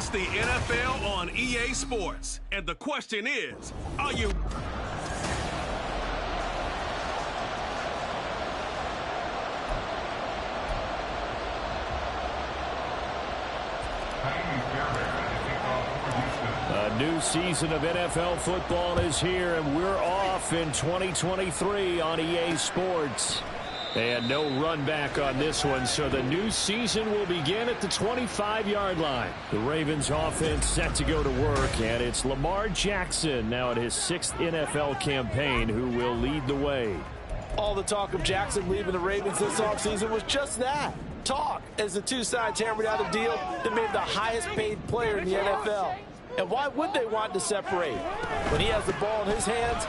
It's the NFL on EA Sports. And the question is, are you... A new season of NFL football is here, and we're off in 2023 on EA Sports. And no run back on this one, so the new season will begin at the 25-yard line. The Ravens offense set to go to work, and it's Lamar Jackson now in his 6th NFL campaign who will lead the way. All the talk of Jackson leaving the Ravens this offseason was just that. Talk, as the two sides hammered out a deal that made him the highest paid player in the NFL. And why would they want to separate? When he has the ball in his hands,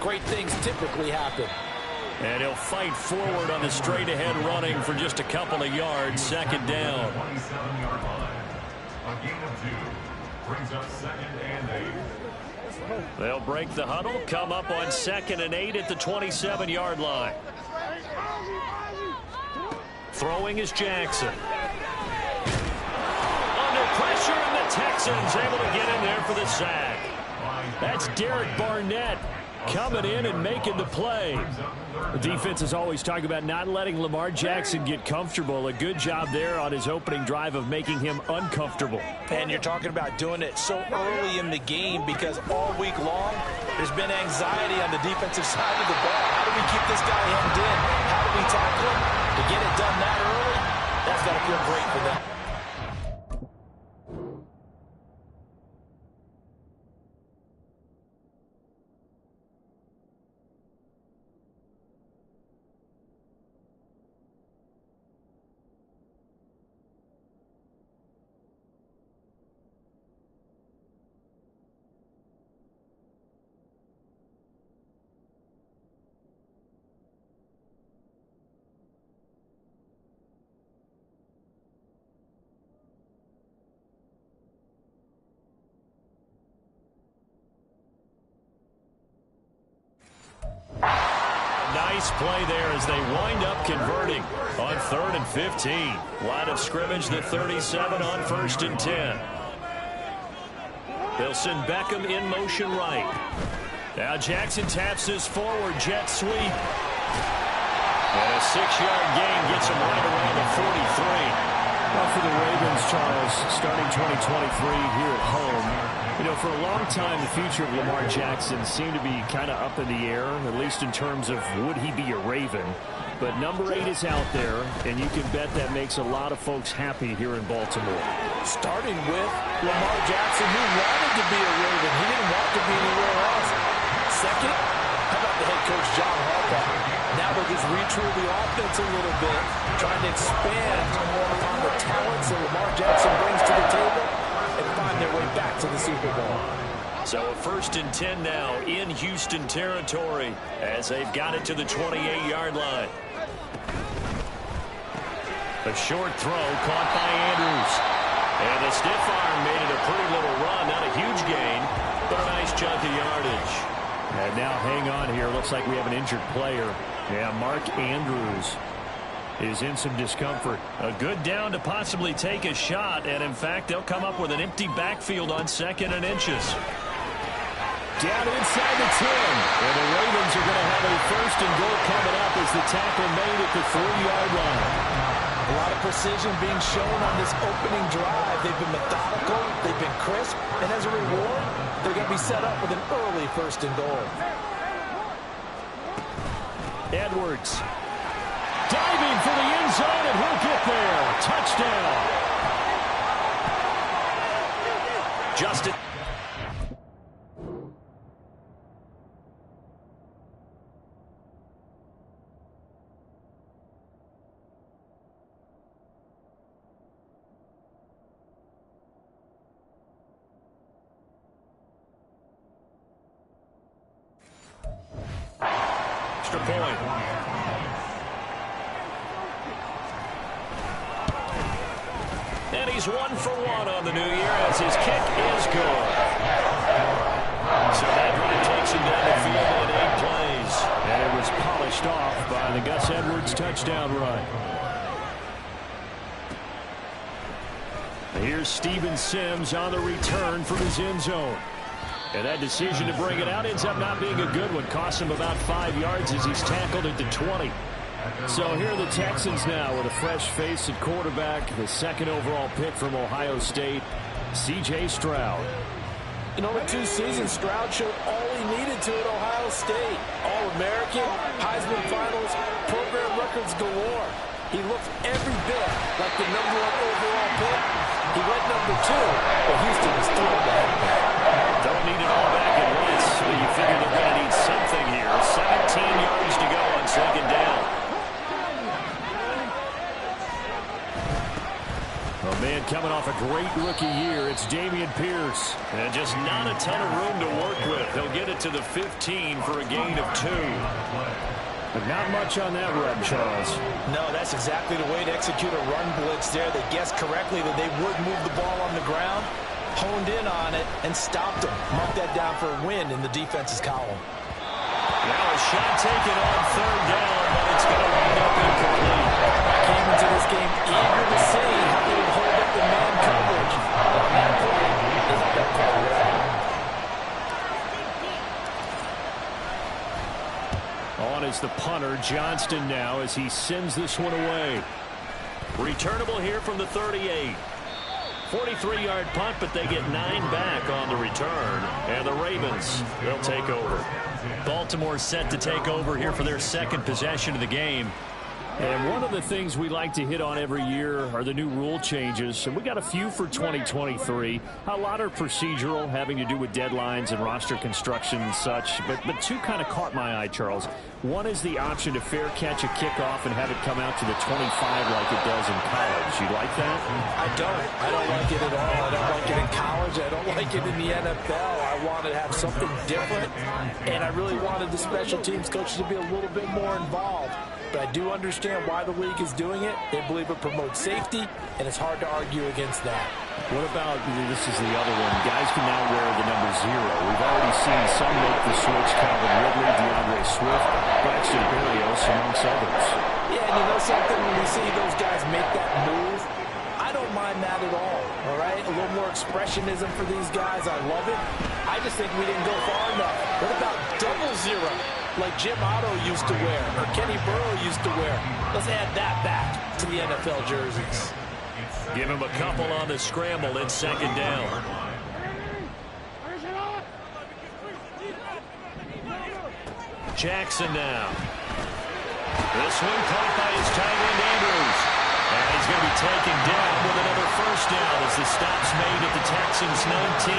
great things typically happen. And he'll fight forward on the straight-ahead running for just a couple of yards, second down. 27-yard line. A gain of 2 brings up 2nd and 8. They'll break the huddle, come up on 2nd and 8 at the 27-yard line. Throwing is Jackson. Under pressure, and the Texans able to get in there for the sack. That's Derek Barnett coming in and making the play. The defense is always talking about not letting Lamar Jackson get comfortable. A good job there on his opening drive of making him uncomfortable. And you're talking about doing it so early in the game because all week long there's been anxiety on the defensive side of the ball. How do we keep this guy hemmed in? How do we tackle him? To get it done that early, that's got to feel great for them. Nice play there as they wind up converting on 3rd and 15. Line of scrimmage, the 37 on 1st and 10. They'll send Beckham in motion right. Now Jackson taps this forward jet sweep. And a 6-yard gain gets him right around the 43. Well, for the Ravens, Charles, starting 2023 here at home, you know, for a long time, the future of Lamar Jackson seemed to be kind of up in the air, at least in terms of would he be a Raven. But number 8 is out there, and you can bet that makes a lot of folks happy here in Baltimore. Starting with Lamar Jackson, who wanted to be a Raven. He didn't want to be anywhere else. Second, how about the head coach, John Harbaugh? Now they'll just retool the offense a little bit, trying to expand upon the talents that Lamar Jackson brings to the table and find their way back to the Super Bowl. So a 1st and 10 now in Houston territory as they've got it to the 28-yard line. A short throw caught by Andrews. And the stiff arm made it a pretty little run. Not a huge gain, but a nice chunk of yardage. And now hang on here. Looks like we have an injured player. Yeah, Mark Andrews is in some discomfort. A good down to possibly take a shot. And, in fact, they'll come up with an empty backfield on 2nd and inches. Down inside the 10. And the Ravens are going to have a 1st and goal coming up as the tackle made at the 3-yard line. A lot of precision being shown on this opening drive. They've been methodical. They've been crisp. And as a reward, they're going to be set up with an early 1st and goal. Edwards diving for the end zone, and he'll get there. Touchdown. Justin. Extra point. And he's 1 for 1 on the new year as his kick is good. So that really takes him down the field in 8 plays. And it was polished off by the Gus Edwards touchdown run. Here's Steven Sims on the return from his end zone. And that decision to bring it out ends up not being a good one. Costs him about 5 yards as he's tackled at the 20. So here are the Texans now with a fresh face at quarterback. The second overall pick from Ohio State, C.J. Stroud. In over 2 seasons, Stroud showed all he needed to at Ohio State. All-American, Heisman Finals, program records galore. He looks every bit like the #1 overall pick. He went #2, but Houston was thrilled to have him. Don't need it all back at once, but you figure they're going to need something here. 17 yards to go on second down. Oh, man, coming off a great rookie year, it's Dameon Pierce. And just not a ton of room to work with. He'll get it to the 15 for a gain of 2. But not much on that run, Charles. No, that's exactly the way to execute a run blitz there. They guessed correctly that they would move the ball on the ground, honed in on it, and stopped them. Mark that down for a win in the defense's column. Now a shot taken on third down, but it's going to wind up incomplete. I came into this game eager to see how they would hold up the man coverage. On that play, they held up quite well. On is the punter, Johnston now, as he sends this one away. Returnable here from the 38. 43-yard punt, but they get 9 back on the return. And the Ravens, they'll take over. Baltimore set to take over here for their second possession of the game. And one of the things we like to hit on every year are the new rule changes. And we got a few for 2023. A lot are procedural, having to do with deadlines and roster construction and such. But 2 kind of caught my eye, Charles. One is the option to fair catch a kickoff and have it come out to the 25 like it does in college. You like that? I don't like it at all. I don't like it in college. I don't like it in the NFL. I wanted to have something different. And I really wanted the special teams coaches to be a little bit more involved. But I do understand why the league is doing it. They believe it promotes safety, and it's hard to argue against that. What about, this is the other one, guys can now wear the number 0. We've already seen some make the switch, Calvin Ridley, DeAndre Swift, Braxton Berrios, amongst others. Yeah, and you know something, when we see those guys make that move, I don't mind that at all right? A little more expressionism for these guys. I love it. I just think we didn't go far enough. What about double 0? Like Jim Otto used to wear, or Kenny Burrow used to wear. Let's add that back to the NFL jerseys. Give him a couple on the scramble in second down. Jackson now. This one caught by his tight end Andrews. And he's going to be taken down with another first down as the stop's made at the Texans' 19.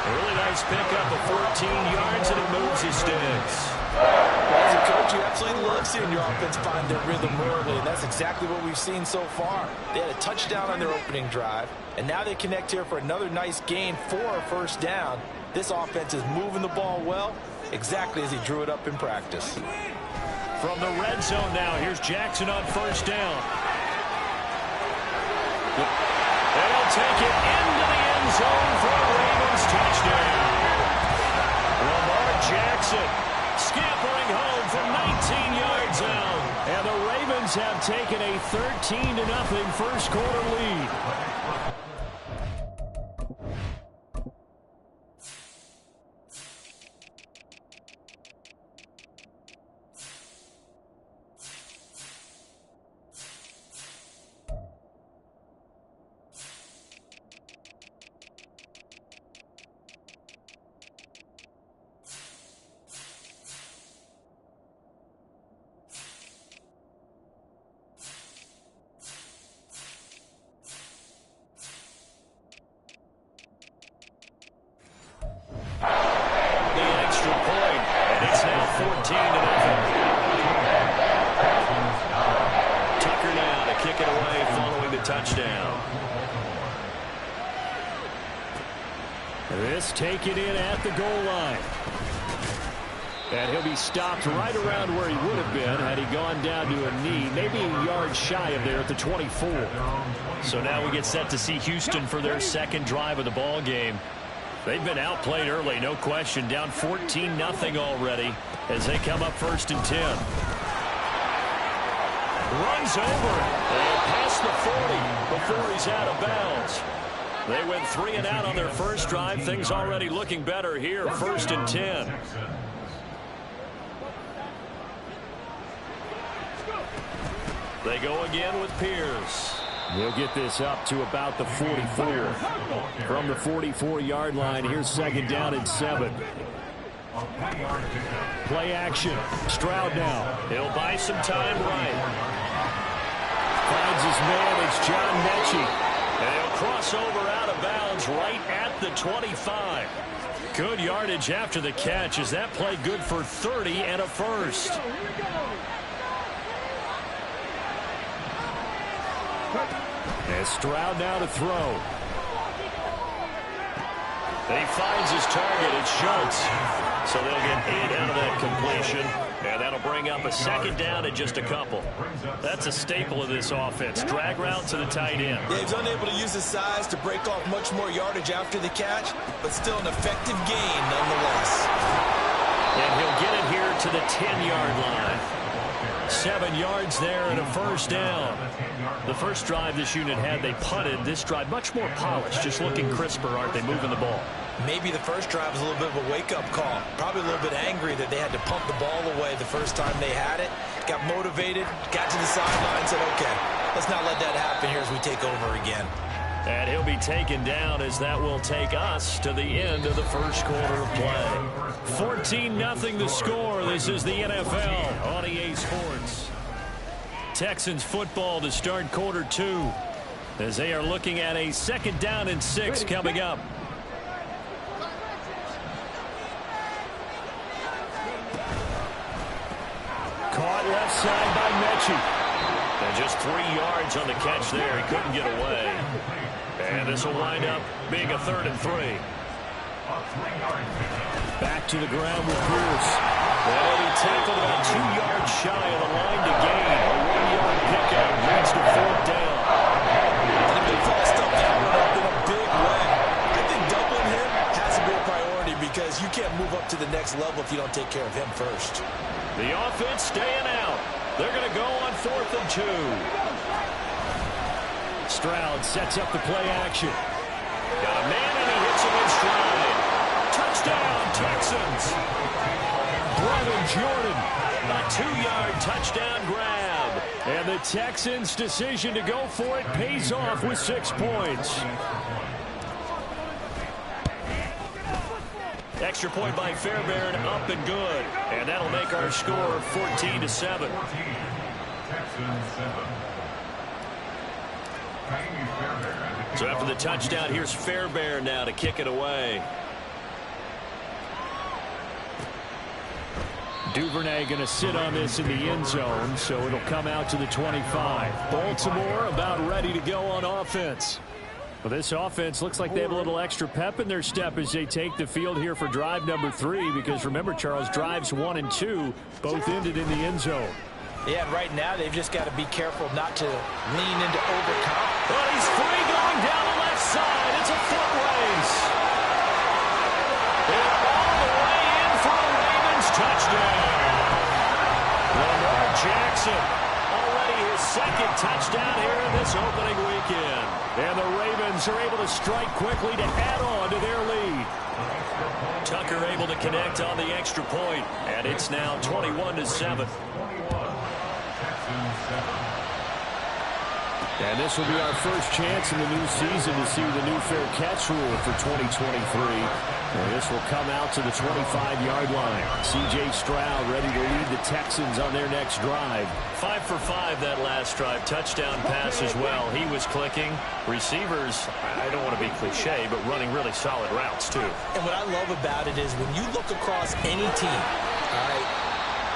A really nice pickup of 14 yards, and it moves his sticks. As a coach, you absolutely love seeing your offense find their rhythm early, and that's exactly what we've seen so far. They had a touchdown on their opening drive, and now they connect here for another nice gain for a first down. This offense is moving the ball well, exactly as he drew it up in practice. From the red zone now, here's Jackson on first down. They'll take it into the end zone for a Ravens touchdown. Lamar Jackson scampering home from 19 yards out. And the Ravens have taken a 13-0 first quarter lead. Tucker now to kick it away following the touchdown. This taken in at the goal line. And he'll be stopped right around where he would have been had he gone down to a knee, maybe a yard shy of there at the 24. So now we get set to see Houston for their second drive of the ball game. They've been outplayed early, no question. Down 14-0 already as they come up 1st and 10. Runs over it. And past the 40 before he's out of bounds. They went 3 and out on their first drive. Things already looking better here. 1st and 10. They go again with Pierce. He'll get this up to about the 44. From the 44-yard line, here's 2nd down and 7. Play action. Stroud now. He'll buy some time right. Finds his man. It's John Mechie. And he'll cross over out of bounds right at the 25. Good yardage after the catch as that play good for 30 and a first. And Stroud now to throw. And he finds his target. It's Schultz. So they'll get 8 out of that completion. And that'll bring up a 2nd down and just a couple. That's a staple of this offense. Drag route to the tight end. Yeah, he's unable to use his size to break off much more yardage after the catch, but still an effective gain nonetheless. And he'll get it here to the 10-yard line. 7 yards there and a first down. The first drive this unit had, they punted. This drive, much more polished, just looking crisper, aren't they, moving the ball? Maybe the first drive was a little bit of a wake-up call. Probably a little bit angry that they had to pump the ball away the first time they had it. Got motivated, got to the sideline, said, okay, let's not let that happen here as we take over again. And he'll be taken down as that will take us to the end of the first quarter of play. 14-0 the score. This is the NFL on EA Sports. Texans football to start quarter 2 as they are looking at a 2nd down and 6 coming up. Caught left side by Mechie. And just 3 yards on the catch there. He couldn't get away. And this will wind up being a 3rd and 3. Back to the ground with Pierce. And he tackled about 2 yards shy of the line to gain. A 1-yard pickup. That's the 4th down. And the big fella stuffed that one up in a big way. I think doubling him has to be a priority because you can't move up to the next level if you don't take care of him first. The offense staying out. They're going to go on 4th and 2. Stroud sets up the play action. Got a man and he hits him in stride. Touchdown, Texans. Brevin Jordan, a 2-yard touchdown grab. And the Texans' decision to go for it pays off with 6 points. Extra point by Fairbairn, up and good. And that'll make our score 14-7. So after the touchdown, here's Fairbairn now to kick it away. Duvernay going to sit on this in the end zone, so it'll come out to the 25. Baltimore about ready to go on offense. Well, this offense looks like they have a little extra pep in their step as they take the field here for drive number 3, because remember, Charles, drives 1 and 2 both ended in the end zone. Yeah, and right now they've just got to be careful not to lean into overcome. But he's free going down the left side. It's a foot race. And all the way in for a Ravens touchdown. Lamar Jackson, already his 2nd touchdown here in this opening weekend. And the Ravens are able to strike quickly to add on to their lead. Tucker able to connect on the extra point, and it's now 21-7. And this will be our first chance in the new season to see the new fair catch rule for 2023. And this will come out to the 25-yard line. C.J. Stroud ready to lead the Texans on their next drive. 5 for 5 that last drive. Touchdown pass as well. He was clicking. Receivers, I don't want to be cliche, but running really solid routes too. And what I love about it is when you look across any team, all right,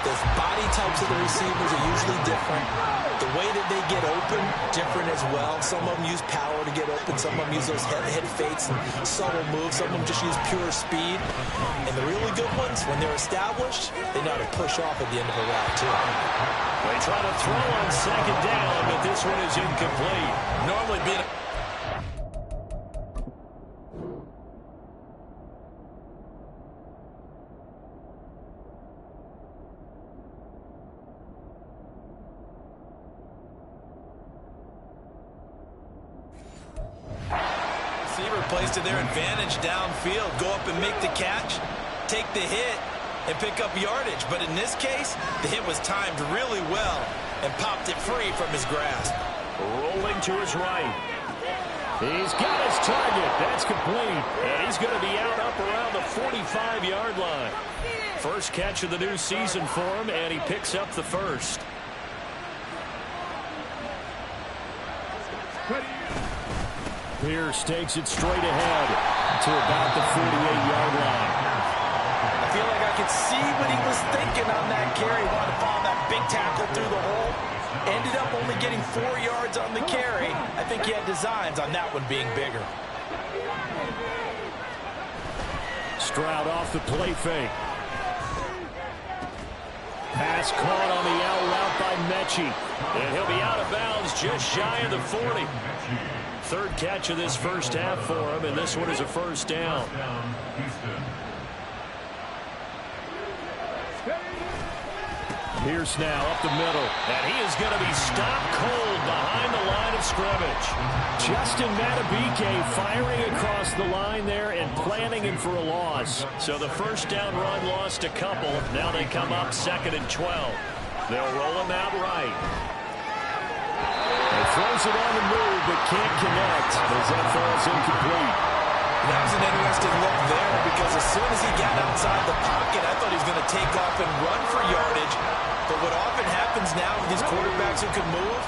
the body types of the receivers are usually different. The way that they get open, different as well. Some of them use power to get open. Some of them use those head fakes and subtle moves. Some of them just use pure speed. And the really good ones, when they're established, they know how to push off at the end of a route, too. They try to throw on 2nd down, but this one is incomplete. Normally being plays to their advantage downfield. Go up and make the catch, take the hit, and pick up yardage. But in this case, the hit was timed really well and popped it free from his grasp. Rolling to his right. He's got his target. That's complete. And he's going to be out up around the 45-yard line. First catch of the new season for him, and he picks up the first. Pierce takes it straight ahead to about the 48-yard line. I feel like I could see what he was thinking on that carry. Wanted to follow that big tackle through the hole. Ended up only getting 4 yards on the carry. I think he had designs on that one being bigger. Stroud off the play fake. Pass caught on the out route by Mechie. And he'll be out of bounds just shy of the 40. Third catch of this first half for him, and this one is a first down. Pierce now up the middle, and he is going to be stopped cold behind the line of scrimmage. Justin Matabike firing across the line there and planning him for a loss. So the first down run lost a couple. Now they come up 2nd and 12. They'll roll him out right. He throws it on the move, but can't connect as that falls incomplete. That was an interesting look there because as soon as he got outside the pocket, I thought he was going to take off and run for yardage. But what often happens now with these quarterbacks who can move,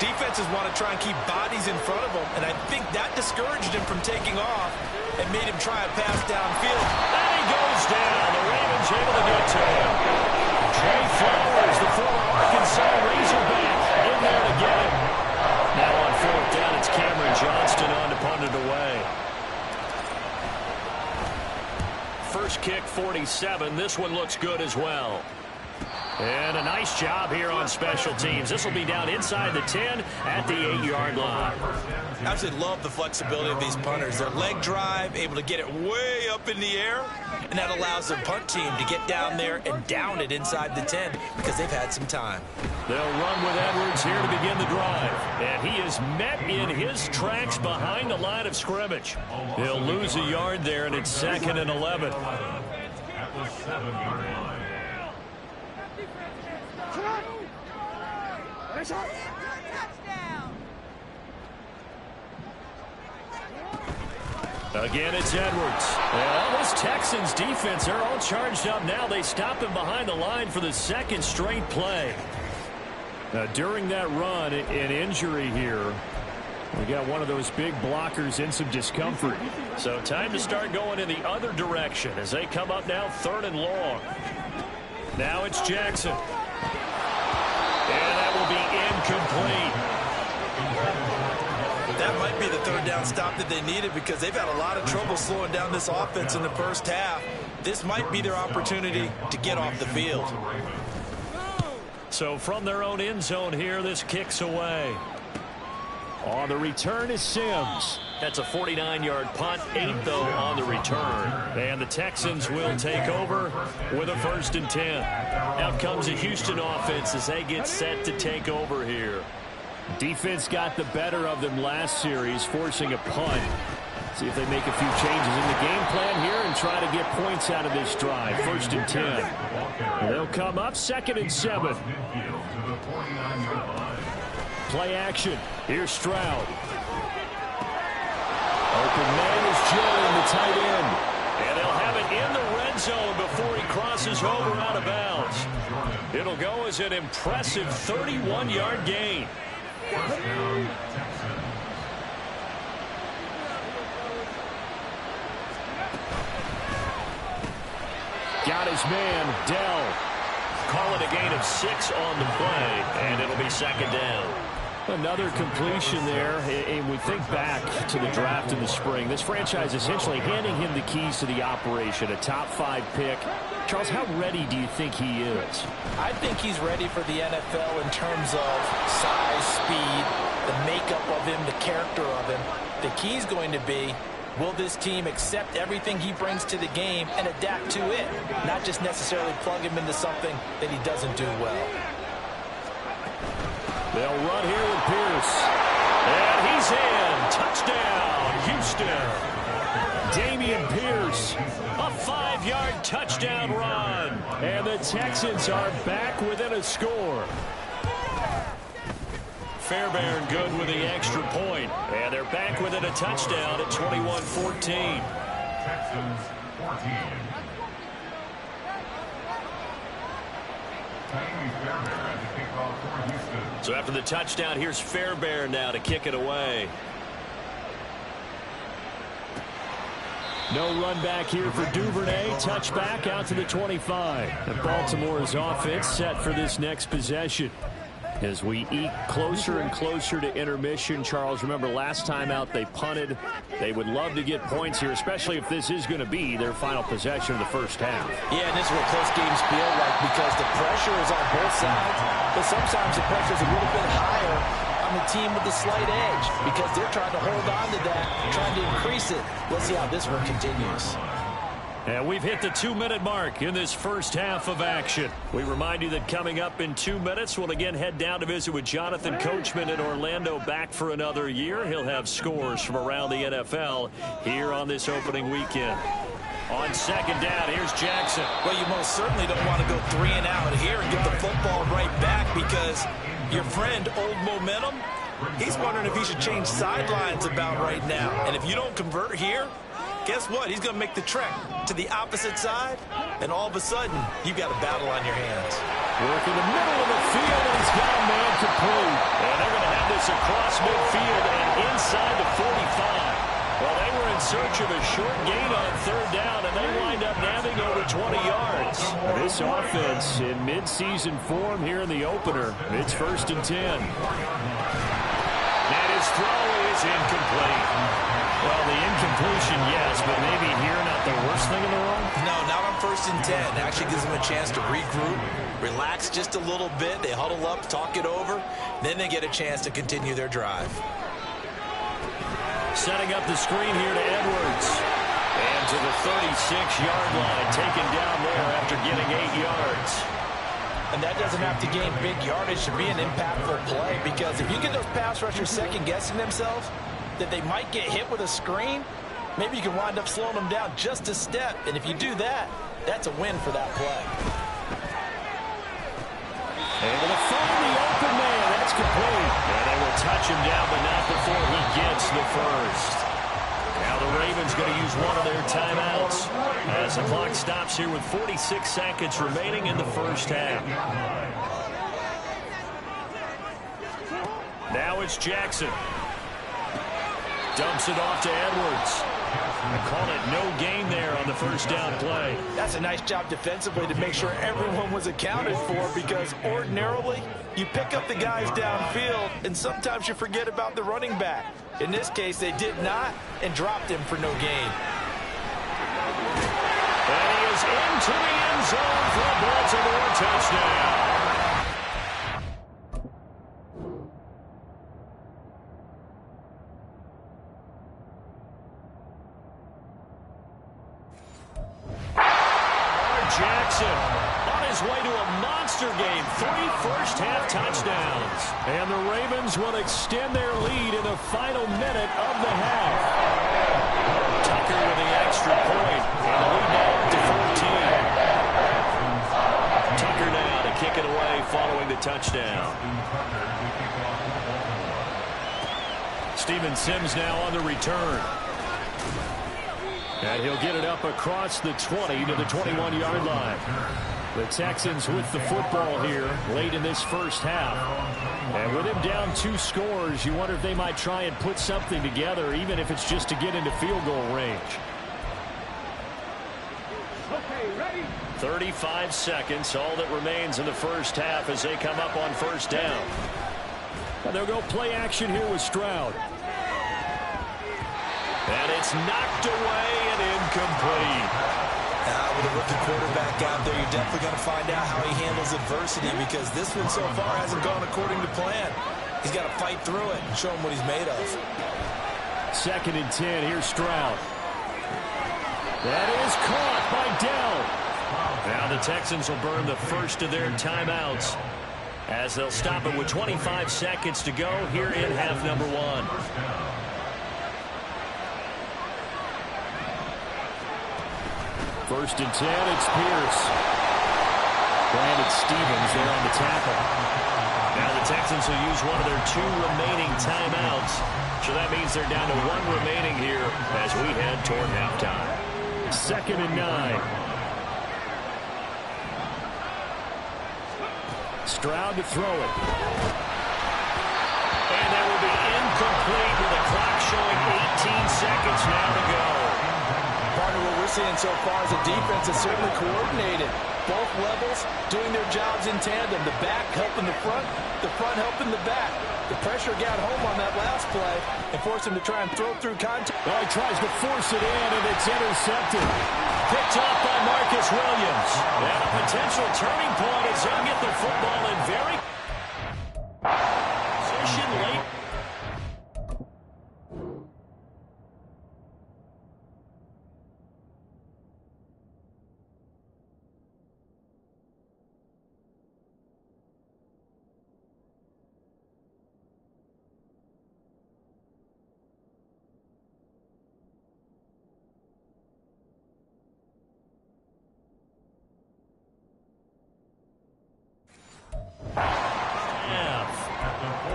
defenses want to try and keep bodies in front of them, and I think that discouraged him from taking off and made him try a pass downfield. And he goes down. The Ravens able to get to him. Trey Flowers, the former Arkansas Razorback, in there to get him. Now on 4th down, it's Cameron Johnston on to punt it away. First kick, 47. This one looks good as well. And a nice job here on special teams. This will be down inside the 10 at the 8-yard line. I absolutely love the flexibility of these punters. Their leg drive, able to get it way up in the air, and that allows their punt team to get down there and down it inside the 10 because they've had some time. They'll run with Edwards here to begin the drive. And he is met in his tracks behind the line of scrimmage. He'll lose a yard there, and it's 2nd and 11. At the 7-yard line. Again, it's Edwards. Well, this Texans defense, they're all charged up now. They stop him behind the line for the 2nd straight play. During that run, an injury here. We got one of those big blockers in some discomfort. So time to start going in the other direction as they come up now 3rd and long. Now it's Jackson. And that will be incomplete. That might be the 3rd down stop that they needed because they've had a lot of trouble slowing down this offense in the first half. This might be their opportunity to get off the field. So from their own end zone here, this kicks away. On the return is Sims. That's a 49-yard punt, 8 though on the return. And the Texans will take over with a 1st and 10. Out comes the Houston offense as they get set to take over here. Defense got the better of them last series, forcing a punt. See if they make a few changes in the game plan here and try to get points out of this drive. 1st and 10. They'll come up 2nd and 7. Play action. Here's Stroud. Open man is Joe, the tight end. And they'll have it in the red zone before he crosses over out of bounds. It'll go as an impressive 31-yard gain. Got his man, Dell. Call it a gain of 6 on the play, and it'll be 2nd down. Another completion there, and we think back to the draft in the spring. This franchise essentially handing him the keys to the operation, a top 5 pick. Charles, how ready do you think he is? I think he's ready for the NFL in terms of size, speed, the makeup of him, the character of him. The key's going to be, will this team accept everything he brings to the game and adapt to it, not just necessarily plug him into something that he doesn't do well. They'll run here with Pierce. And he's in. Touchdown, Houston. Dameon Pierce. A 5-yard touchdown run. And the Texans are back within a score. Fairbairn good with the extra point. And they're back within a touchdown at 21-14. Texans 14. Fairbairn to kick off for Houston. So after the touchdown, here's Fairbairn now to kick it away. No run back here for Duvernay. Touchback out to the 25. And Baltimore's offense set for this next possession. As we eke closer and closer to intermission, Charles, remember last time out they punted. They would love to get points here, especially if this is going to be their final possession of the first half. Yeah, and this is what close games feel like because the pressure is on both sides, but sometimes the pressure is a little bit higher on the team with the slight edge because they're trying to hold on to that, trying to increase it. Let's see how this one continues. And we've hit the 2-minute mark in this first half of action. We remind you that coming up in 2 minutes, we'll again head down to visit with Jonathan Coachman in Orlando, back for another year. He'll have scores from around the NFL here on this opening weekend. On second down, here's Jackson. Well, you most certainly don't want to go 3 and out here and get the football right back because your friend, Old Momentum, he's wondering if he should change sidelines about right now. And if you don't convert here, guess what? He's going to make the trek to the opposite side, and all of a sudden, you've got a battle on your hands. Work in the middle of the field, and he's got a man complete. And they're going to have this across midfield and inside the 45. Well, they were in search of a short gain on third down, and they wind up nabbing over 20 yards. This offense in midseason form here in the opener. It's 1st and 10. And his throw is incomplete. Well, the incompletion, yes, but maybe here not the worst thing in the world? No, not on 1st and 10. It actually gives them a chance to regroup, relax just a little bit. They huddle up, talk it over. Then they get a chance to continue their drive. Setting up the screen here to Edwards. And to the 36-yard line, taken down there after getting 8 yards. And that doesn't have to gain big yardage to be an impactful play because if you get those pass rushers second-guessing themselves, that they might get hit with a screen, maybe you can wind up slowing them down just a step. And if you do that, that's a win for that play. Able to find the open man. That's complete. And they will touch him down, but not before he gets the first. Now the Ravens going to use one of their timeouts as the clock stops here with 46 seconds remaining in the first half. Now it's Jackson. Dumps it off to Edwards. I call it no gain there on the first down play. That's a nice job defensively to make sure everyone was accounted for because ordinarily you pick up the guys downfield and sometimes you forget about the running back. In this case, they did not and dropped him for no gain. And he is into the end zone for a Baltimore touchdown. Jackson on his way to a monster game. 3 first-half touchdowns. And the Ravens will extend their lead in the final minute of the half. Tucker with the extra point. And the lead now up to 14. Tucker now to kick it away following the touchdown. Steven Sims now on the return. And he'll get it up across the 20 to the 21-yard line. The Texans with the football here late in this first half. And with him down 2 scores, you wonder if they might try and put something together, even if it's just to get into field goal range. 35 seconds, all that remains in the first half as they come up on first down. And they'll go play action here with Stroud. And it's knocked away and incomplete. With a rookie quarterback out there, you're definitely going to find out how he handles adversity because this one so far hasn't gone according to plan. He's got to fight through it and show him what he's made of. 2nd and 10. Here's Stroud. That is caught by Dell. Now the Texans will burn the first of their timeouts as they'll stop it with 25 seconds to go here in half number 1. First and 10, it's Pierce. Brandon Stevens there on the tackle. Now the Texans will use one of their 2 remaining timeouts. So that means they're down to 1 remaining here as we head toward halftime. 2nd and 9. Stroud to throw it. And that will be incomplete with the clock showing 18 seconds now to go. Partner, what we're seeing so far is the defense is certainly coordinated. Both levels doing their jobs in tandem. The back helping the front helping the back. The pressure got home on that last play and forced him to try and throw through contact. Well, he tries to force it in, and it's intercepted. Picked off by Marcus Williams. And a potential turning point as he'll get the football in very position late.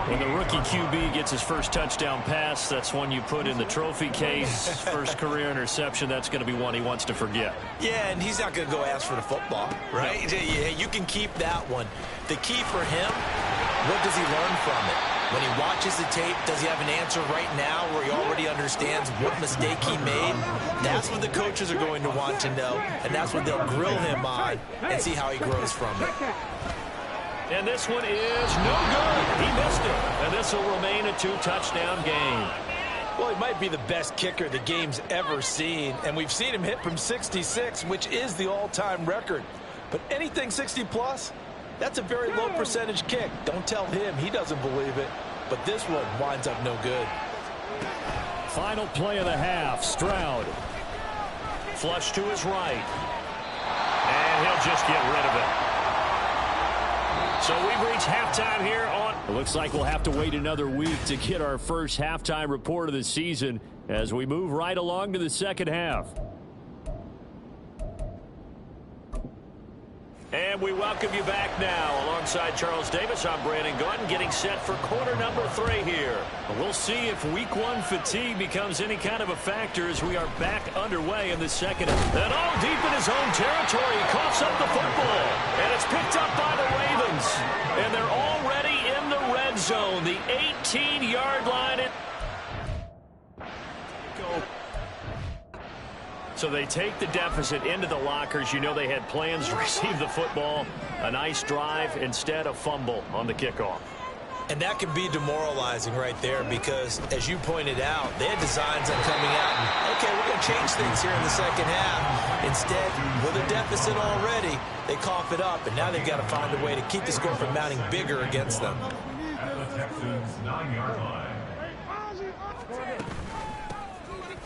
When the rookie QB gets his first touchdown pass, that's one you put in the trophy case. First career interception, that's going to be one he wants to forget. Yeah, and he's not going to go ask for the football, right? Yeah, you can keep that one. The key for him, what does he learn from it? When he watches the tape, does he have an answer right now where he already understands what mistake he made? That's what the coaches are going to want to know, and that's what they'll grill him on and see how he grows from it. And this one is no good. He missed it. And this will remain a 2-touchdown game. Well, he might be the best kicker the game's ever seen, and we've seen him hit from 66, which is the all-time record. But anything 60-plus, that's a very low percentage kick. Don't tell him he doesn't believe it. But this one winds up no good. Final play of the half. Stroud. Flush to his right. And he'll just get rid of it. So we've reached halftime here on... It looks like we'll have to wait another week to get our first halftime report of the season as we move right along to the second half. And we welcome you back now. Alongside Charles Davis, I'm Brandon Gordon, getting set for quarter number 3 here. We'll see if week 1 fatigue becomes any kind of a factor as we are back underway in the second. And all deep in his own territory, he coughs up the football. And it's picked up by the Ravens. And they're already in the red zone, the 18-yard line. Go. So they take the deficit into the lockers. You know they had plans to receive the football. A nice drive, instead a fumble on the kickoff. And that can be demoralizing right there because, as you pointed out, they had designs on coming out and, okay, we're going to change things here in the second half. Instead, with a deficit already, they cough it up, and now they've got to find a way to keep the score from mounting bigger against them. At the Texans' 9-yard line.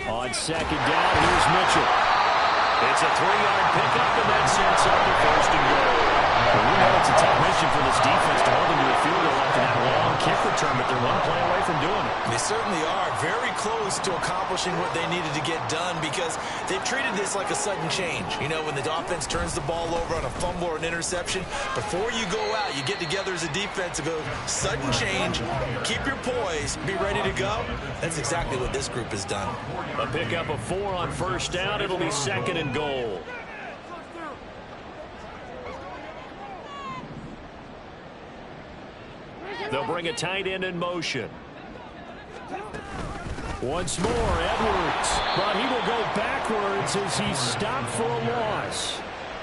On second down, here's Mitchell. It's a 3-yard pickup, and that sets up the first and goal. Well, we know it's a tough mission for this defense to hold them to a field goal after that long kick return, but they're one play away from doing it. They certainly are very close to accomplishing what they needed to get done because they've treated this like a sudden change. You know, when the offense turns the ball over on a fumble or an interception, before you go out, you get together as a defense and go, sudden change, keep your poise, be ready to go. That's exactly what this group has done. A pickup of 4 on first down. It'll be second and goal. They'll bring a tight end in motion. Once more, Edwards. But he will go backwards as he's stopped for a loss.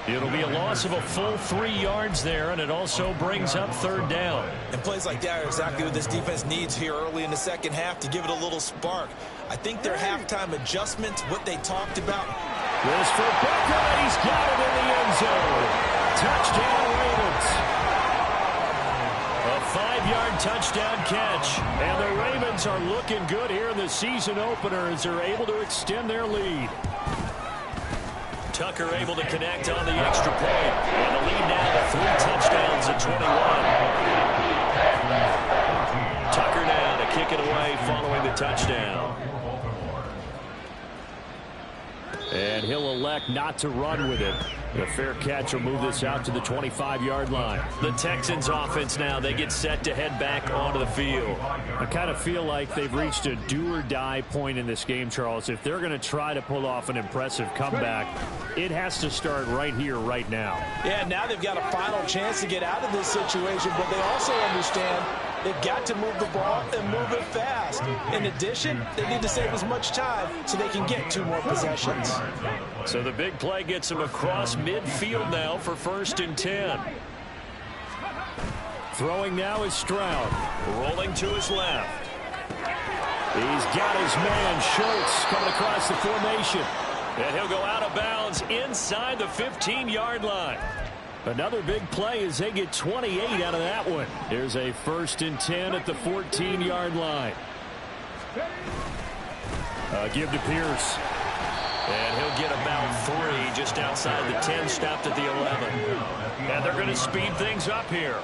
It'll be a loss of a full 3 yards there, and it also brings up third down. And plays like that are exactly what this defense needs here early in the second half to give it a little spark. I think their halftime adjustments, what they talked about. This for Becker, and he's got it in the end zone. Touchdown, Ravens. A 5-yard touchdown catch. And the Ravens are looking good here in the season opener as they're able to extend their lead. Tucker able to connect on the extra point. And the lead now to 3 touchdowns at 21. Tucker now to kick it away following the touchdown. And he'll elect not to run with it. The fair catch will move this out to the 25-yard line. The Texans offense now, they get set to head back onto the field. I kind of feel like they've reached a do-or-die point in this game, Charles. If they're going to try to pull off an impressive comeback, it has to start right here, right now. Yeah, now they've got a final chance to get out of this situation, but they also understand they've got to move the ball and move it fast. In addition, they need to save as much time so they can get 2 more possessions. So the big play gets him across midfield now for 1st and 10. Throwing now is Stroud. Rolling to his left. He's got his man, Schultz, coming across the formation. And he'll go out of bounds inside the 15-yard line. Another big play as they get 28 out of that one. Here's a 1st and 10 at the 14-yard line. Give to Pierce. And he'll get about 3 just outside the 10, stopped at the 11. And they're going to speed things up here.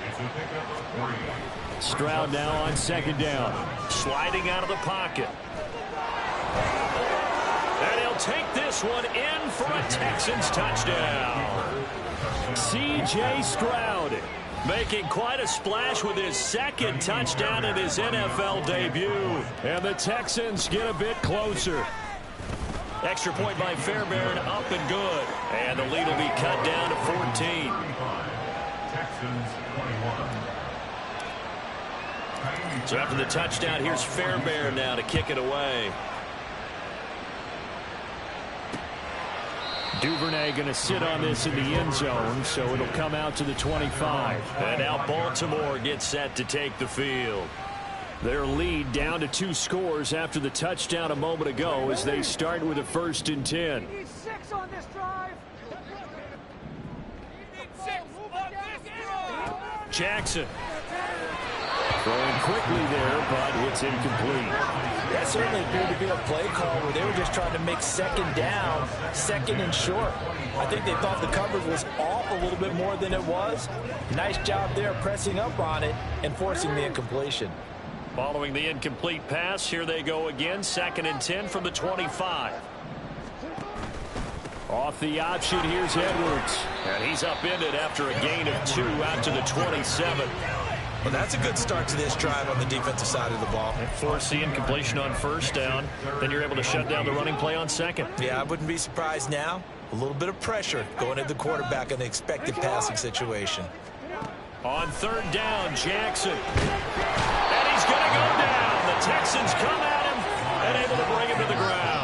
Stroud now on 2nd down. Sliding out of the pocket. And he'll take this one in for a Texans touchdown. C.J. Stroud making quite a splash with his 2nd touchdown in his NFL debut. And the Texans get a bit closer. Extra point by Fairbairn, up and good. And the lead will be cut down to 14. Texans 21. So after the touchdown, here's Fairbairn now to kick it away. Duvernay going to sit on this in the end zone, so it'll come out to the 25. And now Baltimore gets set to take the field. Their lead down to 2 scores after the touchdown a moment ago as they start with a 1st and 10. We need 6 on this drive. Jackson. Throwing quickly there, but it's incomplete. That certainly appeared to be a play call where they were just trying to make 2nd down, 2nd and short. I think they thought the coverage was off a little bit more than it was. Nice job there pressing up on it and forcing the incompletion. Following the incomplete pass, here they go again. 2nd and 10 from the 25. Off the option, here's Edwards. And he's upended after a gain of 2 out to the 27. Well, that's a good start to this drive on the defensive side of the ball. Force the incompletion on 1st down. Then you're able to shut down the running play on 2nd. Yeah, I wouldn't be surprised now. A little bit of pressure going at the quarterback in the expected passing situation. On 3rd down, Jackson. And he's going to go down. The Texans come at him and able to bring him to the ground.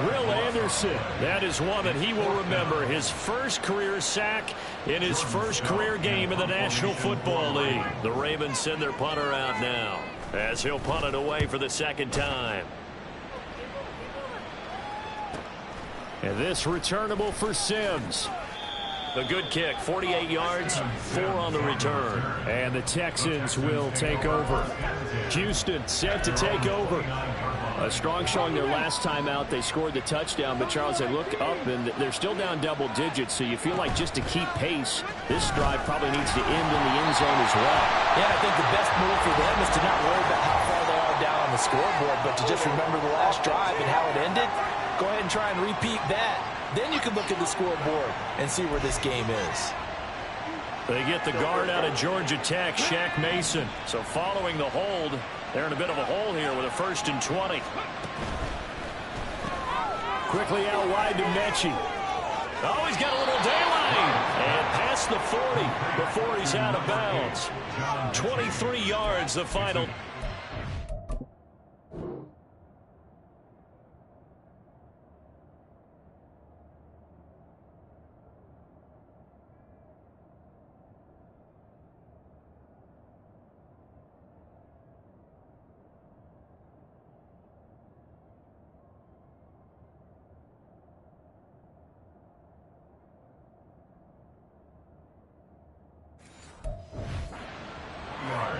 Will Anderson, that is one that he will remember. His 1st career sack in his 1st career game in the National Football League. The Ravens send their punter out now as he'll punt it away for the 2nd time. And this returnable for Sims. A good kick, 48 yards, 4 on the return. And the Texans will take over. Houston set to take over. A strong showing their last time out. They scored the touchdown, but Charles, they look up and they're still down double digits, so you feel like just to keep pace, this drive probably needs to end in the end zone as well. Yeah, I think the best move for them is to not worry about how far they are down on the scoreboard, but to just remember the last drive and how it ended. Go ahead and try and repeat that. Then you can look at the scoreboard and see where this game is. They get the guard out of Georgia Tech, Shaq Mason. So following the hold, they're in a bit of a hole here with a 1st and 20. Quickly out wide to Mechie. Oh, he's got a little daylight. And past the 40 before he's out of bounds. 23 yards the final.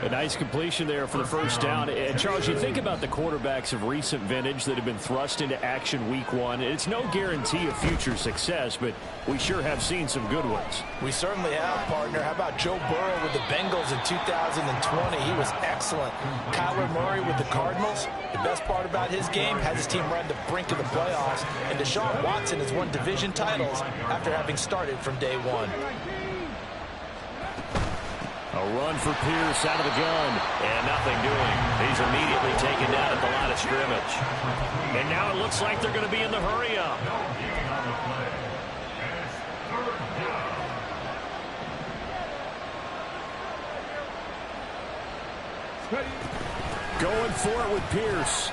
A nice completion there for the first down. And Charles, you think about the quarterbacks of recent vintage that have been thrust into action week one. It's no guarantee of future success, but we sure have seen some good ones. We certainly have, partner. How about Joe Burrow with the Bengals in 2020? He was excellent. Kyler Murray with the Cardinals. The best part about his game has his team right on the brink of the playoffs. And Deshaun Watson has won division titles after having started from day one. A run for Pierce out of the gun. And nothing doing. He's immediately taken down at the line of scrimmage. And now it looks like they're going to be in the hurry-up. Going for it with Pierce.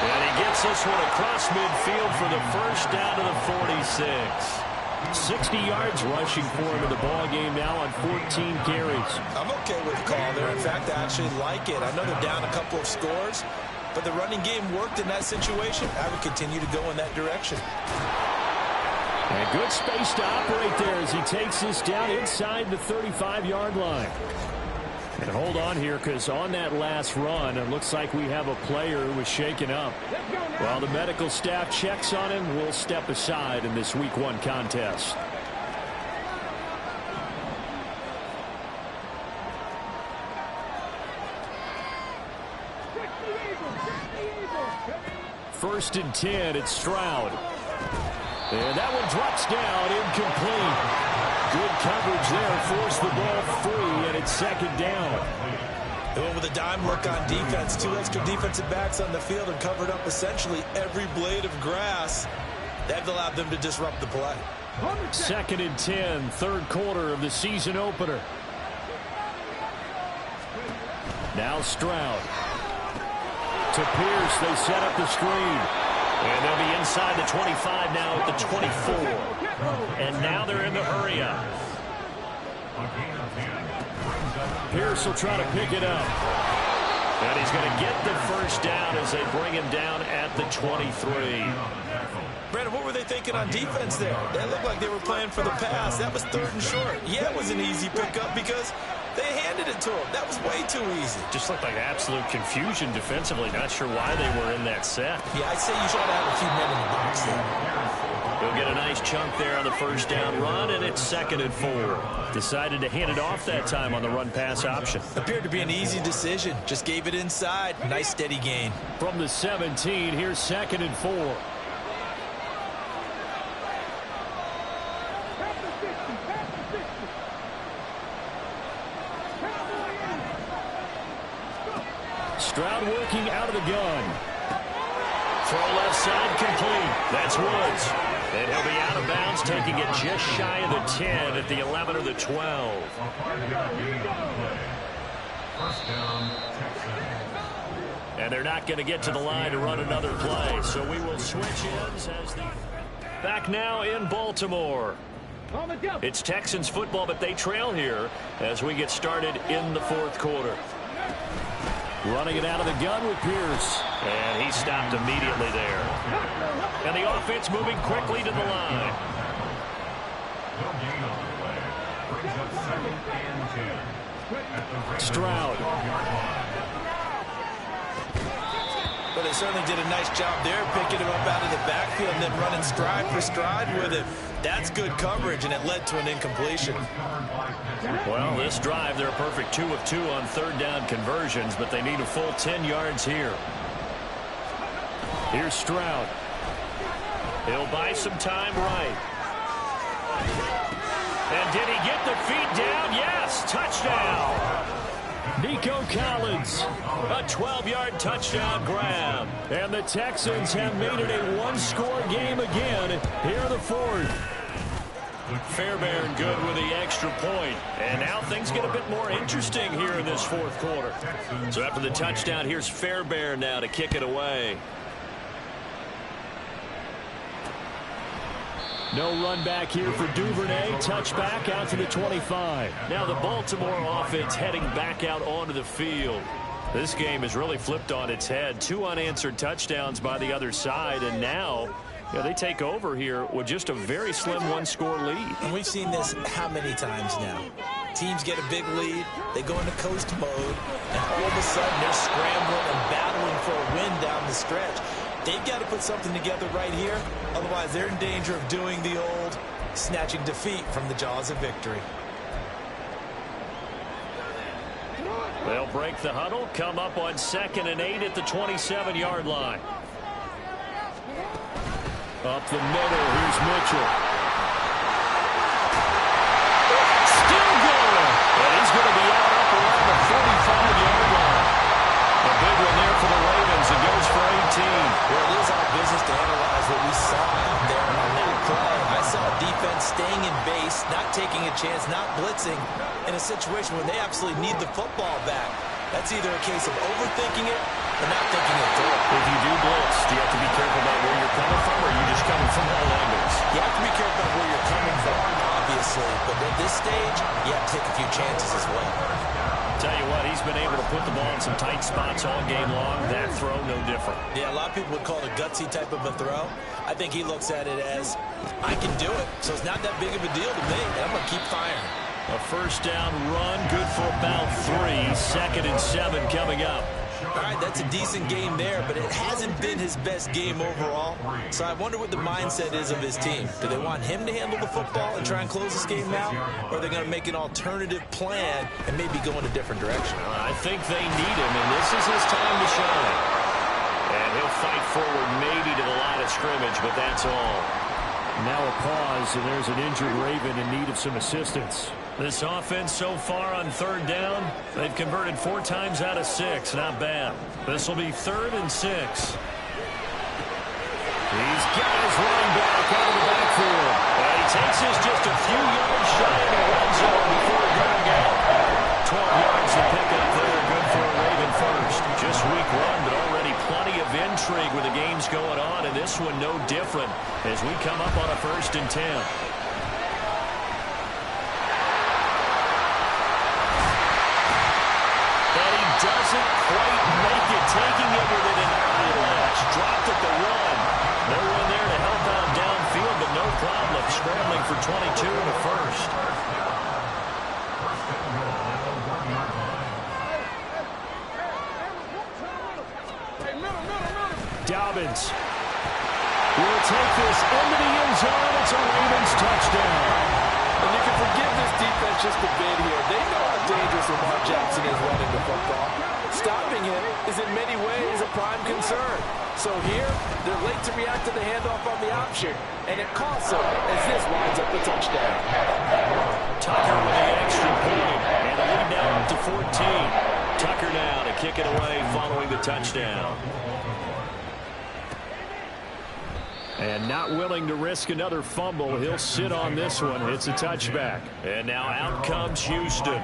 And he gets this one across midfield for the first down to the 46. 60 yards rushing for him in the ball game now on 14 carries. I'm okay with the call there. In fact, I actually like it. I know they're down a couple of scores, but the running game worked in that situation. I would continue to go in that direction. And good space to operate there as he takes this down inside the 35-yard line. And hold on here, because on that last run, it looks like we have a player who was shaken up. While the medical staff checks on him, we'll step aside in this week one contest. First and 10, it's Stroud. And that one drops down, incomplete. Good coverage there, forced the ball free, and it's second down. They went with a dime look on defense. 2 extra defensive backs on the field and covered up essentially every blade of grass. That allowed them to disrupt the play. Second and 10, third quarter of the season opener. Now Stroud. To Pierce, they set up the screen. And they'll be inside the 25 now at the 24. And now they're in the hurry-up. Pierce will try to pick it up. And he's going to get the first down as they bring him down at the 23. Brandon, what were they thinking on defense there? That looked like they were playing for the pass. That was third and short. Yeah, it was an easy pickup because they handed it to him. That was way too easy. Just looked like absolute confusion defensively. Not sure why they were in that set. Yeah, I'd say you should have a few men in the box there. He'll get a nice chunk there on the first down run, and it's second and 4. Decided to hand it off that time on the run-pass option. Appeared to be an easy decision. Just gave it inside. Nice steady gain. From the 17, here's second and 4. Stroud working out of the gun. Throw left side complete. That's Woods. And he'll be out of bounds, taking it just shy of the 10 at the 11 or the 12. First down, Texans. And they're not going to get to the line to run another play. So we will switch ends as the... Back now in Baltimore. It's Texans football, but they trail here as we get started in the fourth quarter. Running it out of the gun with Pierce. And he stopped immediately there. And the offense moving quickly to the line. Stroud. But they certainly did a nice job there, picking him up out of the backfield and then running stride for stride with it. That's good coverage, and it led to an incompletion. Well, this drive, they're a perfect 2 of 2 on third down conversions, but they need a full 10 yards here. Here's Stroud. He'll buy some time right. And did he get the feet down? Yes, touchdown. Nico Collins, a 12-yard touchdown grab. And the Texans have made it a one-score game again here in the fourth. Fairbairn good with the extra point. And now things get a bit more interesting here in this fourth quarter. So after the touchdown, here's Fairbairn now to kick it away. No run back here for Duvernay. Touchback out to the 25. Now the Baltimore offense heading back out onto the field. This game has really flipped on its head. 2 unanswered touchdowns by the other side, and now they take over here with just a very slim one-score lead. And we've seen this how many times now? teams get a big lead, they go into coast mode, and all of a sudden they're scrambling and battling for a win down the stretch. They've got to put something together right here, otherwise they're in danger of doing the old snatching defeat from the jaws of victory. They'll break the huddle, come up on 2nd and 8 at the 27-yard line. Up the middle, here's Mitchell. Still going. And he's going to be out up around the 45-yard line. A big one there for the Ravens. It goes for 18. Well, it is our business to analyze what we saw out there on that play. I saw defense staying in base, not taking a chance, not blitzing in a situation where they absolutely need the football back. That's either a case of overthinking it or not thinking it through. If you do blitz, do you have to be careful about where you're coming from, or are you just coming from all angles? You have to be careful about where you're coming from, obviously. But at this stage, you have to take a few chances as well. Tell you what, he's been able to put the ball in some tight spots all game long. That throw, no different. Yeah, a lot of people would call it a gutsy type of a throw. I think he looks at it as, I can do it. So it's not that big of a deal to me, and I'm going to keep firing. A first down run, good for about 3. 2nd and 7 coming up. All right, that's a decent game there, but it hasn't been his best game overall. So I wonder what the mindset is of his team. Do they want him to handle the football and try and close this game out? Or are they going to make an alternative plan and maybe go in a different direction? I think they need him, and this is his time to shine. And he'll fight forward maybe to the line of scrimmage, but that's all. Now a pause, and there's an injured Raven in need of some assistance. This offense so far on 3rd down, they've converted 4 times out of 6. Not bad. This will be 3rd and 6. He's got his running back out of the backfield. And he takes this just a few yards shy of the red zone before going out. 12 yards to pick up there. Good for a Raven first. Just week 1, but already plenty of intrigue with the games going on, and this one no different as we come up on a 1st and 10. Doesn't quite make it, taking it with an eyelash. Dropped at the 1. No one there to help out downfield, but no problem. Scrambling for 22 in the first. Dobbins will take this into the end zone. It's a Ravens touchdown. And you can forgive this defense just a bit here. They know how dangerous Lamar Jackson is running the football. Stopping him is in many ways a prime concern. So here, they're late to react to the handoff on the option, and it costs them as this winds up the touchdown. Tucker with the extra point, and the lead now up to 14. Tucker now to kick it away following the touchdown. And not willing to risk another fumble. He'll sit on this one. It's a touchback. And now out comes Houston.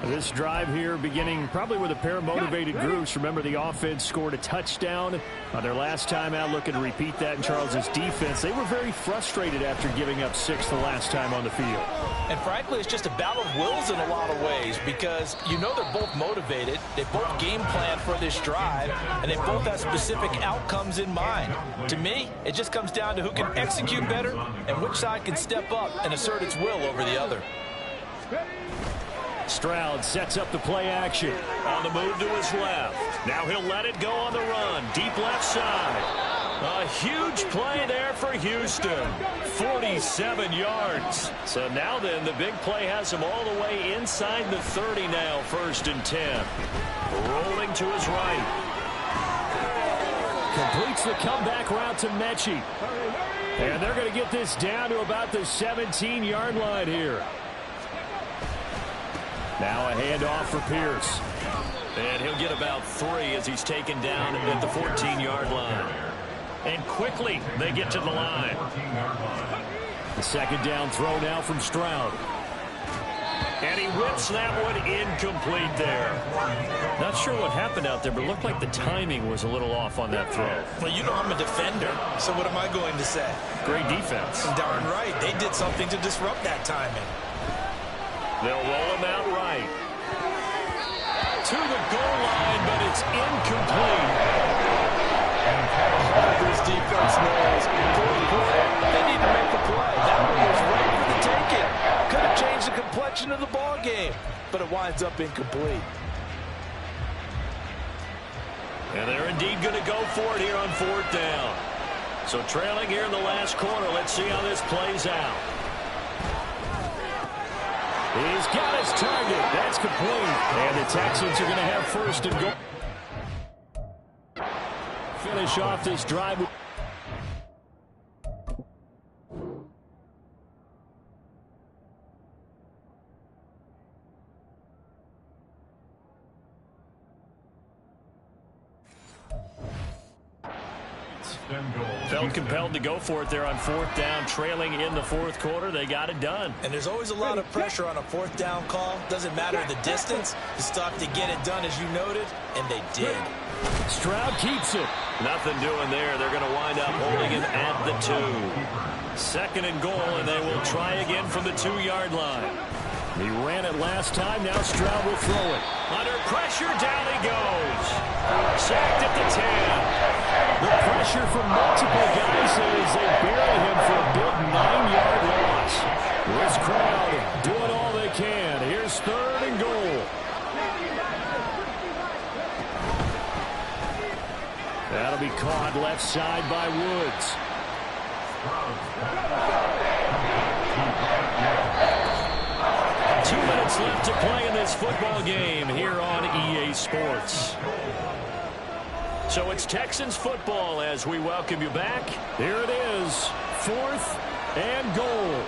This drive here beginning probably with a pair of motivated groups. Remember, the offense scored a touchdown on their last time out. Looking to repeat that in Charles's defense. They were very frustrated after giving up 6 the last time on the field. And frankly, it's just a battle of wills in a lot of ways because you know they're both motivated. They both game plan for this drive, and they both have specific outcomes in mind. To me, it just comes down to who can execute better and which side can step up and assert its will over the other. Stroud sets up the play action. On the move to his left. Now he'll let it go on the run. Deep left side. A huge play there for Houston. 47 yards. So now then, the big play has him all the way inside the 30 now. 1st and 10. Rolling to his right. Completes the comeback route to Mechie. And they're going to get this down to about the 17-yard line here. Now a handoff for Pierce. And he'll get about 3 as he's taken down at the 14-yard line. And quickly they get to the line. The 2nd down throw now from Stroud. And he whips that one incomplete there. Not sure what happened out there, but it looked like the timing was a little off on that throw. Well, you know I'm a defender, so what am I going to say? Great defense. Darn right. They did something to disrupt that timing. They'll roll him out right. To the goal line, but it's incomplete. This defense knows they need to make the play. That one was right for the taking. Could have changed the complexion direction of the ball game, but it winds up incomplete. And they're indeed going to go for it here on 4th down. So trailing here in the last quarter. Let's see how this plays out. He's got his target. That's complete. And the Texans are going to have 1st and goal. Finish off this drive. Felt compelled to go for it there on 4th down, trailing in the 4th quarter. They got it done. And there's always a lot of pressure on a 4th down call. Doesn't matter the distance. You stop to get it done, as you noted, and they did. Stroud keeps it. Nothing doing there. They're going to wind up holding it at the 2. 2nd and goal, and they will try again from the 2-yard line. He ran it last time. Now Stroud will throw it. Under pressure, down he goes. Sacked at the 10. The pressure from multiple guys as they bury him for a big 9-yard loss. This crowd doing all they can. Here's 3rd and goal. That'll be caught left side by Woods. 2 minutes left to play in this football game here on EA Sports. So it's Texans football as we welcome you back. Here it is, 4th and goal.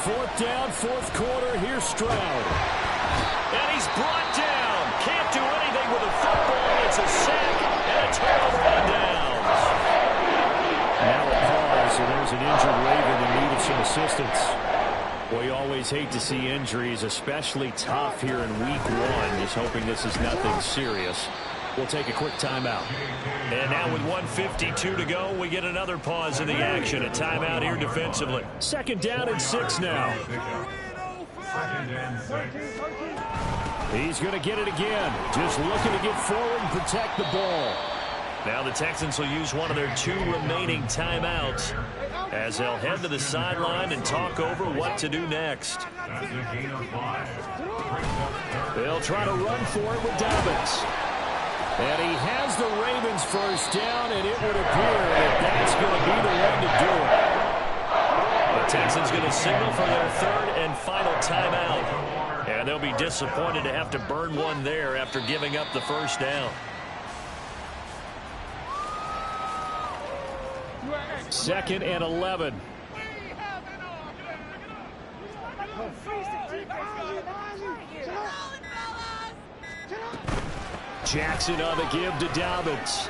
4th down, 4th quarter. Here's Stroud. And he's brought down. Can't do anything with a football. It's a sack and a turnover on downs. Now a pause, and there's an injured Raven in need of some assistance. We always hate to see injuries, especially tough here in week 1. Just hoping this is nothing serious. We'll take a quick timeout. And now with 1:52 to go, we get another pause in the action. A timeout here defensively. 2nd down and 6 now. 2nd and 6. He's going to get it again. Just looking to get forward and protect the ball. Now the Texans will use one of their 2 remaining timeouts as they'll head to the sideline and talk over what to do next. That's a gain of 5. They'll try to run for it with Dobbins. And he has the Ravens 1st down, and it would appear that that's going to be the one to do it. The Texans going to signal for their 3rd and final timeout. And they'll be disappointed to have to burn one there after giving up the 1st down. 2nd and 11. Jackson on the give to Dobbins.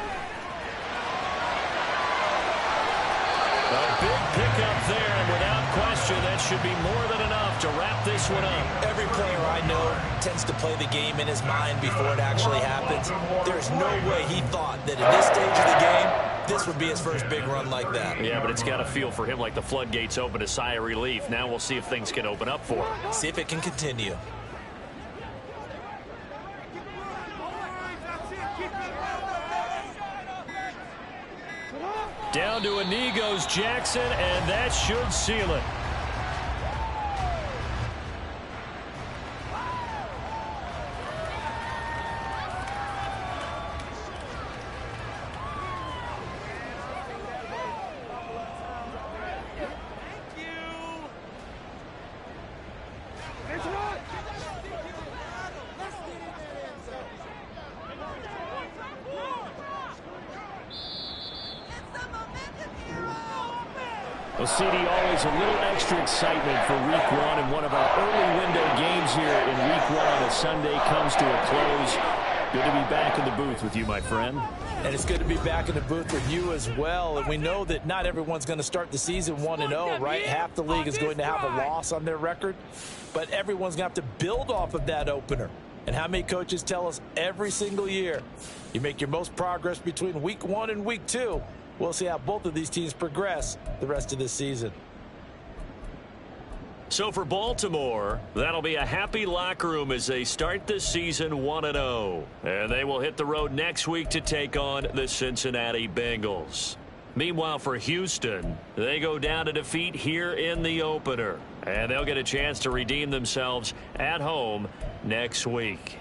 A big pickup there, and without question, that should be more than enough to wrap this one up. Every player I know tends to play the game in his mind before it actually happens. There's no way he thought that at this stage of the game, this would be his first big run like that. Yeah, but it's got to feel for him like the floodgates open, a sigh of relief. Now we'll see if things can open up for him. See if it can continue. Down to a knee goes Jackson, and that should seal it. Well, CD, always a little extra excitement for week 1 and one of our early window games here in week 1 as Sunday comes to a close. Good to be back in the booth with you, my friend. And it's good to be back in the booth with you as well. And we know that not everyone's going to start the season 1-0, right? Half the league is going to have a loss on their record. But everyone's going to have to build off of that opener. And how many coaches tell us every single year, you make your most progress between week 1 and week 2. We'll see how both of these teams progress the rest of this season. So for Baltimore, that'll be a happy locker room as they start the season 1-0. And they will hit the road next week to take on the Cincinnati Bengals. Meanwhile, for Houston, they go down to defeat here in the opener And they'll get a chance to redeem themselves at home next week.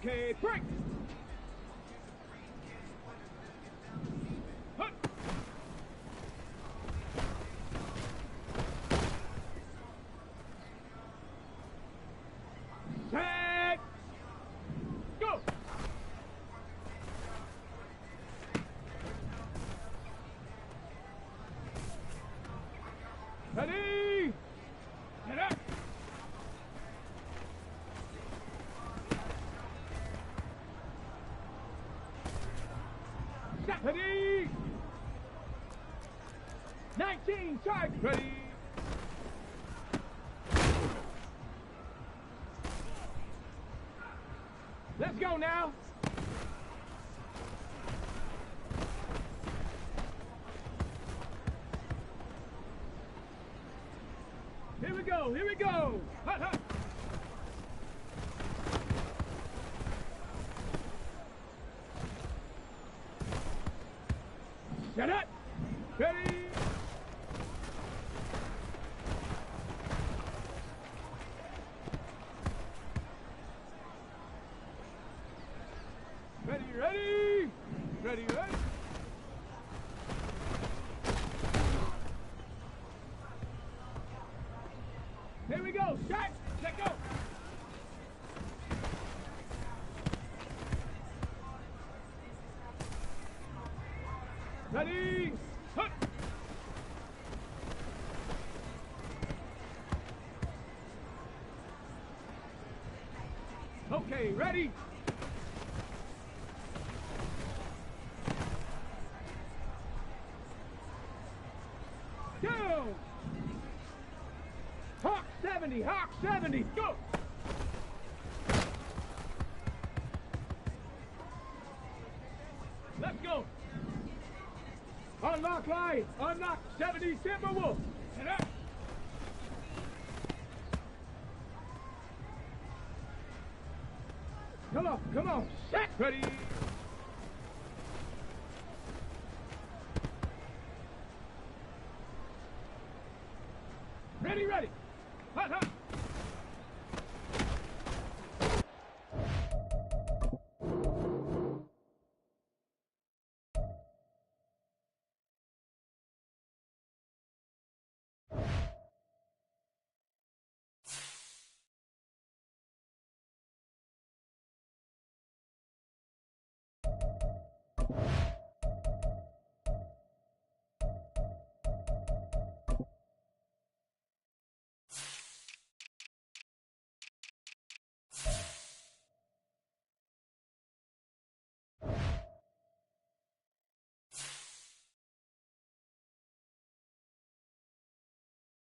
Okay, break. Hut. Set. Go. Ready. Set up. Set. Ready. 19, charge. Ready. Let's go now. Here we go, here we go. Hut, hut. Set up. Ready. Ready, ready. Ready, ready. Here we go. Shot. Let go. Ready. Hut. Okay, ready. Go. Hawk 70, Hawk 70, go! Let's go! Unlock line, unlock 70 Timberwolf! Head up! Come on, set! Ready!